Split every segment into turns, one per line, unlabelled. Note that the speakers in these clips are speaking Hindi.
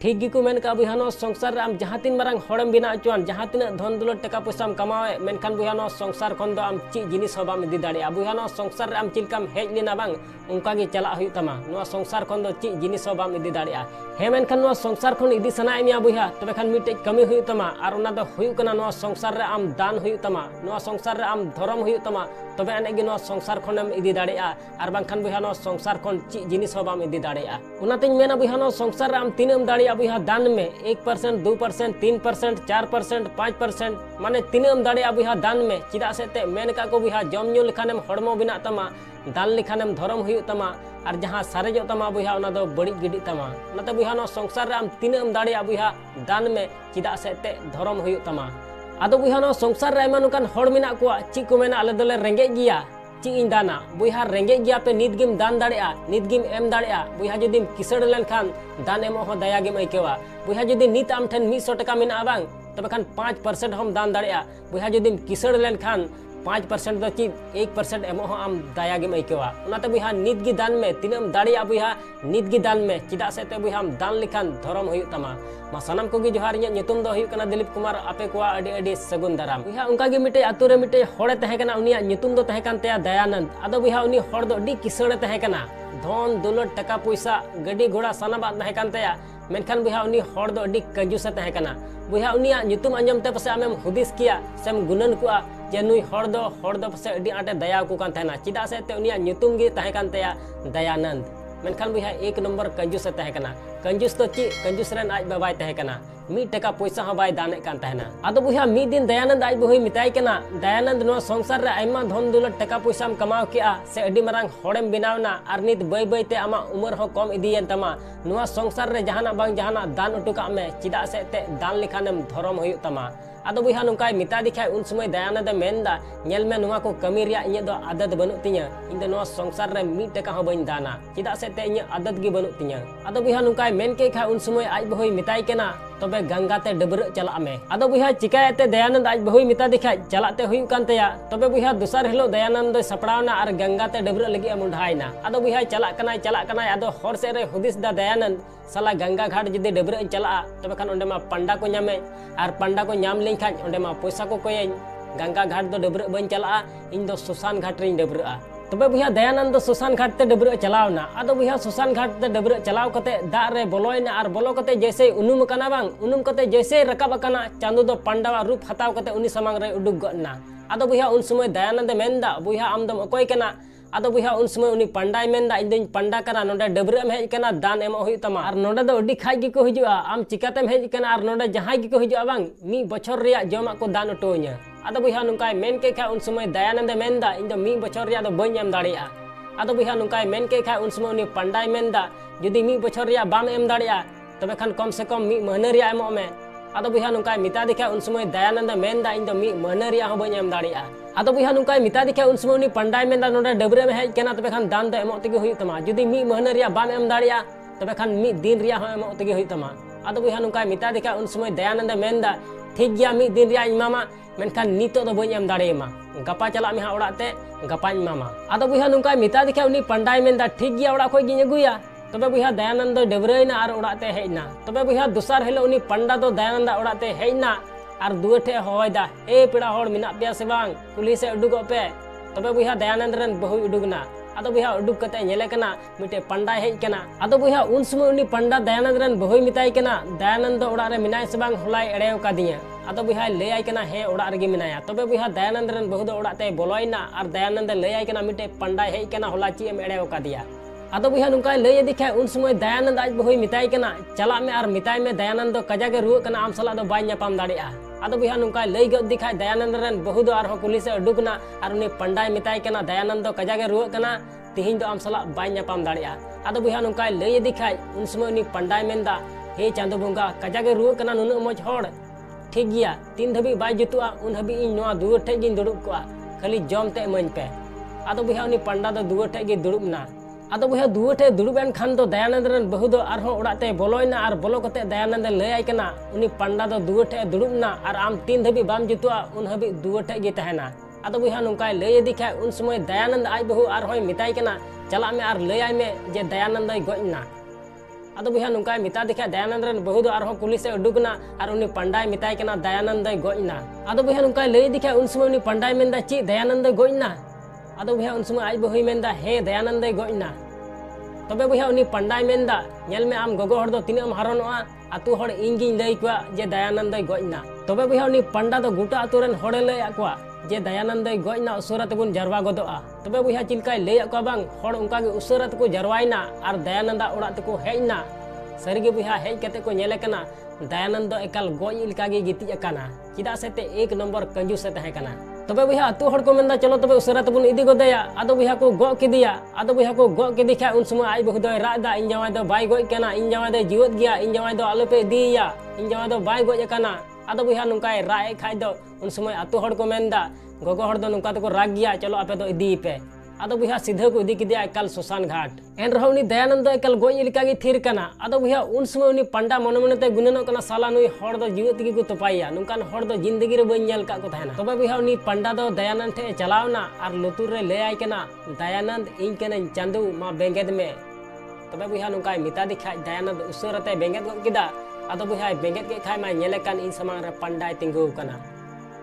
ठीक गिको मेन का बुहा संसार आम जहाँ तीन मारंग हड़म बिना चुआन जहाँ तीन धन दुलट टका पैसा कमावे मेनखान बुहा संसार खन दो आम ची जिनिस हो बाम इदी दाड़े बुहा संसार आम चिलकाम हेज लेना बांग उनका गे चला हुई तमा नुआ संसार खन दो ची जिनिस हो बाम इदी दाड़े हे मेनखान नुआ संसार खन इदी सनाए मिया बुहा तबे खान मिटे कमी हुई तमा और उना दो हुई कना नुआ संसार रे आम दान हुई तमा नुआ संसार रे आम धर्म हुई तमा तबे अने गे नुआ संसार खनम इदी दाड़े और बांखान बुहा नुआ संसार खन ची जिनिस हो बाम इदी दाड़े उनातेñ मेना बुहा नुआ संसार रे आम तीनम दाड़े बुहा दान में 1%, 2%, 3%, 4%, 5% माने तीनम दाड़े बुहा दान में चिदा से मेन का को बुहा जम न्यू लेखानेम हड़मो बिना तमा दान लेखानेम धर्म हुई तमा और जहाँ सारेजो तमा बुहा उना दो बड़ी गिडी तमा उनाते बुहा नो संसार रे आम तीनम दाड़े बुहा दान में चिदा से धर्म हुई तमा आदो बुहा नो संसार रे मानुकान हड़ मेना कुआ ची को मेना आले दोले रेंगे गिया ची इन दाना बुहा रेंगे गिया पे नित गिम दान दाड़ेआ नित गिम एम दाड़ेआ बुहा जदिम किसड़ लेनखान दान एमो हो दया गिम आइकेवा बुहा जदि नित आम ठेन 100 टका मेना बांग तबे खान 5% हम दान दाड़ेआ बुहा जदिम किसड़ लेनखान 5% दो ची 1% एमो हो आम दया गिम आइकेवा उनाते बुहा नित गी दान में तीनम दाड़ेआ बुहा नित गी दान में चिदा से ते बुहा हम दान लेखान धर्म हुई तमा मा सनाम को गी जोहार इᱧᱟᱜ ᱧᱩᱛᱩᱢ ᱫᱚ ᱦᱩᱭᱩᱜ ᱠᱟᱱᱟ ᱫᱤᱞᱤᱯ ᱠᱩᱢᱟᱨ ᱟᱯᱮ ᱠᱚᱣᱟᱜ ᱟᱹᱰᱤ ᱟᱹᱰᱤ ᱥᱟᱹᱜᱩᱱ ᱫᱟᱨᱟᱢ ᱵᱩᱭᱦᱟ ᱚᱱᱠᱟ ᱜᱮ ᱢᱤᱴᱮ ᱟᱛᱳ ᱨᱮ ᱢᱤᱴᱮ ᱦᱚᱲᱮ ᱛᱟᱦᱮᱸ ᱠᱟᱱᱟ ᱩᱱᱤᱭᱟᱜ ᱧᱩᱛᱩᱢ ᱫᱚ ᱛᱟᱦᱮᱸ ᱠᱟᱱ ᱛᱟᱭᱟ ᱫᱟᱭᱟᱱᱚᱱᱫ ᱟᱫᱚ ᱵᱩᱭᱦᱟ ᱩᱱᱤ ᱦᱚᱲ ᱫᱚ ᱟᱹᱰᱤ ᱠᱤᱥᱟᱹᱬᱮ ᱛᱟᱦᱮᱸ ᱠᱟᱱᱟ धन दुलट टका पैसा गड्डी घोड़ा सानाबाद तहें कान तया मेनखान बुहा उनी हड़ दो अड्डी कंजूसे तहें काना बुहा उनिया ᱧᱩᱛᱩᱢ आंजमते पासे आमेम हुदिस किया सेम गुनन कुआ जे नुई हड़ दो पासे अड्डी आटे दया को कान तहेना चिदा से ते उनिया ᱧᱩᱛᱩᱢ गे तहें कान तया दयानंद मेनखान बुहा 1 नंबर कंजूसे तहें काना कंजूस तो ची कंजूस रेन आज बाबाई तहें काना 1 टका पैसा हो बाय दाने कान तहेना आदो बुहा मी दिन दयानंद आज बहुई मिताई कना दयानंद नो संसार रे आइमा धन दुलट टका पैसाम कमाव किया से अड्डी मारांग हड़ेम बनावना आर नित बय बय ते आमा उमर हो कम इदियन तमा नुआ संसार रे जहाना बांग जहाना दान उटुका में चिदा से ते दान लिखानेम धर्म हुई तमा आदो बुहा नुकाय मिता दिखाय उन समय दयानंद मेनदा नेल में नुआ को कमी रिया इᱧ दो आदत बनु तिया इन दो नुआ संसार रे 1 टका हो बइन दाना चिदा से ते इᱧ आदत गी बनु तिया आदो बुहा नुकाय मेन के खाय उन समय आज बहुई मिताई केना तबे गंगा ते डबरे चला में आदो बुहा चिकायते दयानंद आज बहुई मिता दिखाय चलाते हुई कान तया तबे बुहा दुसर हिलो दयानंद सपड़ावना और गंगा ते डबरे लगी मुंढायना आदो बुहा चला कनाय आदो हर से रे हुदिस दा दयानंद साला गंगा घाट जदि डबरे चला तबे खान ओंडे मा पंडा को ᱧᱟᱢে और पंडा को ᱧᱟᱢ लेन खान ओंडे मा पैसा को कोयेñ गंगा घाट दो डबरे बन चला इन दो सुसान घाट रे डबरेआ तबे बुहा दयानंद सुसान घाट ते डबरे चलावना आदो बुहा सुसान घाट ते डबरे चलाव कते दा रे बोलोयना और बोलो कते जैसे उनुम कना बांग उनुम कते जैसे रकाब कना चांदो दो पंडावा रूप हताव कते उनी समांग रे उडुक गना आदो बुहा उन समय दयानंद मेनदा बुहा आमदम अकोय कना आदो बुहा उन समय उनी पंडाय मेनदा इन दिन पंडा कना नोडे डबरे में हेज कना दान एमो हुई तमा और नोडे दो अड्डी खाय गी को हिजुआ आम चिकातेम हेज कना और नोडे जहाय गी को हिजुआ बांग 1 बछर रिया जमा को दान उटोña आदो बुहा नुकाय मेन के खा उन समय दयानंद मेनदा इन दो 1 बछर रिया दो बइन एम दाड़िया आदो बुहा नुकाय मेन के खा उन समय उनी पंडाय मेनदा जदि 1 बछर रिया बाम एम दाड़िया तबे खान कम से कम 1 महीना रिया एमो में आदो बुहा नुकाय मिता दिखा उन समय दयानंद मेनदा इन दो 1 महीना रिया हो बइन एम दाड़िया आदो बुहा नुकाय मिता दिखा उन समय उनी पंडाय मेनदा नोडे डबरे में हेज केना तबे खान दान दो एमो तेगे हुई तमा जदि 1 महीना रिया बाम एम दाड़िया तबे खान 1 दिन रिया हो एमो तेगे हुई तमा आदो बुहा नुकाय मिता दिखा उन समय दयानंद मेनदा ठीक गया 1 दिन रिया इमामा मेनखान नितो दो बइन एम दाड़ेमा गपा चला मिहा ओड़ाते गपा इमामा आदो बुहा नुकाय मिता दिखा उनी पंडाय मेनदा ठीक गया ओड़ा खोय गिñ अगुया तबे बुहा दयानंद डबरेना और ओड़ाते हेजना तबे बुहा दुसार हेलो उनी पंडा दो दयानंद ओड़ाते हेजना और दुएठे होयदा ए पेड़ा होड़ मिना पिया से बांग कुली से उडुगो पे तबे बुहा दयानंद रन बहु उडुगना आदो बुहा उडुग कते नेले कना मिटे पंडा हेज कना आदो बुहा उन समय उनी पंडा दयानंद रन बहु मिताई कना दयानंद ओड़ा रे मिनाय से बांग होलाय एड़ेव कादिया आदो बुहा लेयाय कना हे ओड़ा रे मिनाया तबे बुहा दयानंद रन बहु दो ओड़ाते बोलोयना और दयानंद लेयाय कना मिटे पंडा हेज कना होला ची एम एड़ेव कादिया आदो बुहा नुकाय लय दिखाय उन समय दयानंद आज बहुई मिताई कना चला में और मिताई में दयानंद दो कजागे रुआ कना आम सला दो बाय ᱧᱟᱯᱟᱢ दाड़िया आदो बुहा नुकाय लय गद दिखाय दयानंद रन बहु दो आरो कुली से उडुकना और उनी पंडाय मिताई कना दयानंद दो कजागे रुआ कना तिहिं दो आम सला बाय ᱧᱟᱯᱟᱢ दाड़िया आदो बुहा नुकाय लय दिखाय उन समय उनी पंडाय मेनदा हे चांदो बुंगा कजागे रुआ कना नुनु मज होड़ ठीक गया 3 धबी बाय जुतुआ उन हबी इन नोआ दुवर ठे गिन दुड़ुब कोआ खाली जम ते इमाñ पे आदो बुहा उनी पंडा दो दुवर ठे गे दुड़ुबना आदो बुहा दुवटे दुड़ुबेन खान दो दयानंद रन बहु दो आरहो ओड़ाते बोलोयना और बोलो कते दयानंद लय कना उनी पंडा दो दुवटे दुड़ुबना और आम 3 धबी बाम जुतुआ उन हबी दुवटे गे तहेना आदो बुहा नुकाय लय दिखाय उन समय दयानंद आज बहु आरहोय मिताई कना चला में और लय में जे दयानंद गजना आदो बुया नुका मिता दिखा दयानंद रन बहु दो आरहो पुलिस से उडुकना और उनी पंडाय मिताय कना दयानंद दय गojna आदो बुया नुका लई दिखा उन समय उनी पंडाय मेंदा ची दयानंद दय गojna आदो बुया उन समय आज बहुई मेंदा हे दयानंद दय गojna तबे बुया उनी पंडाय मेंदा नेल में आम गगो हर दो तिनाम हारनोआ आतु हर इंगिन लई कुआ जे दयानंद दय गojna तबे बुया उनी पंडा दो गुटा आतु रन हड़े लई आकुआ जे दयानंद दय गojna उसरा तेबुन जरवा गदोआ तबे बुया चिलकाय लई आकुआ बांग हड़ उनका गे उसरा तको जरवायना और दयानंदा ओड़ा तको हेजना सरिगे बुया हेज कते को नेले कना दयानंद एकाल गoj इलकागे गिति अकाना चिदा सेते एक नंबर कंजूस तहे कना तबे बुया अतु हड़ को मेंदा चलो तबे उसरा तबुन इदी गदया आदो बुया को गो किदिया आदो बुया को गो किदि खा उन समय आई बहु दय रादा इन जवाय दो बाय गoj कना इन जवाय दो जीवत गया इन जवाय दो आलोपे इदिया इन जवाय दो बाय गoj कना आदो बुया नुकाय राय खाय दो उन समय अतु हड़ को मेंदा गगो हड़ दो नुका तको राग गया चलो आपे दो इदी पे आदो बुया सीधे को इदी किदिया एकाल सुसान घाट एन रहो उनी दयानंद एकाल गoj इलकागे थिर कना आदो बुया उन समय उनी पंडा मन मनते गुननो कना साला नुई हड़ दो जीवत गी को तोपाया नुकान हड़ दो जिंदगी रे बन नेल का को थाना तबे बुया उनी पंडा दो दयानंद ठे चलावना और लुतुर रे ले आय कना दयानंद इन कने चांदू मा बेंगेद में तबे बुया नुकाय मिता दिखा दयानंद उसरते बेंगेद गो किदा आदो बुया बेंगेद के खाय मा नेले कान इन समांग रे पंडाय तिंगु कना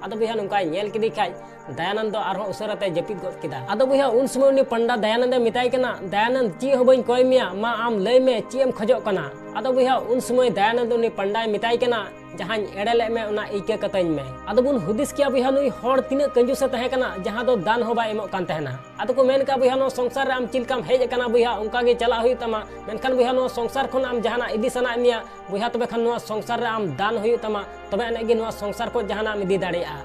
आदो बुया नुकाय नेल किदि खाय दयानंद आरो उसरते जपित गद किदा आदो बुया उन समय उनी पंडा दयानंद मिताय कना दयानंद ची हो बइन कोय मिया मा आम लय में ची एम खजो कना आदो बुया उन समय दयानंद उनी पंडाय मिताय कना जहां एड़ेले में उना इके कतइन में आदो बुन हुदिस किया बुया नुई हड़ तिना कंजूस तहे कना जहां दो दान हो बा एमो कान तहना आदो को मेन का बुया नो संसार रे आम चिलकाम हेज कना बुया उनका गे चला हुई तमा मेनखान बुया नो संसार खन आम जहाना इदी सना मिया बुया तबे खान नो संसार रे आम दान हुई तमा तबे अने गे नो संसार को जहाना आम इदी दाड़िया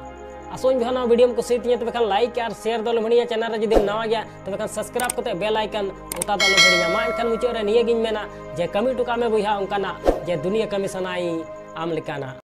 आसोन भी ना वीडियो को कुसिया तबे खान लाइक और शेयर दो लमणिया चैनल रे जदि नवा गया तबे खान सब्सक्राइब करते बेल आइकन उता दो लमणिया मा एनखान मुचे रे निये गिन मेना जे कमी टुका में बुया उनकाना जे दुनिया कमी सनाई आम लिकाना।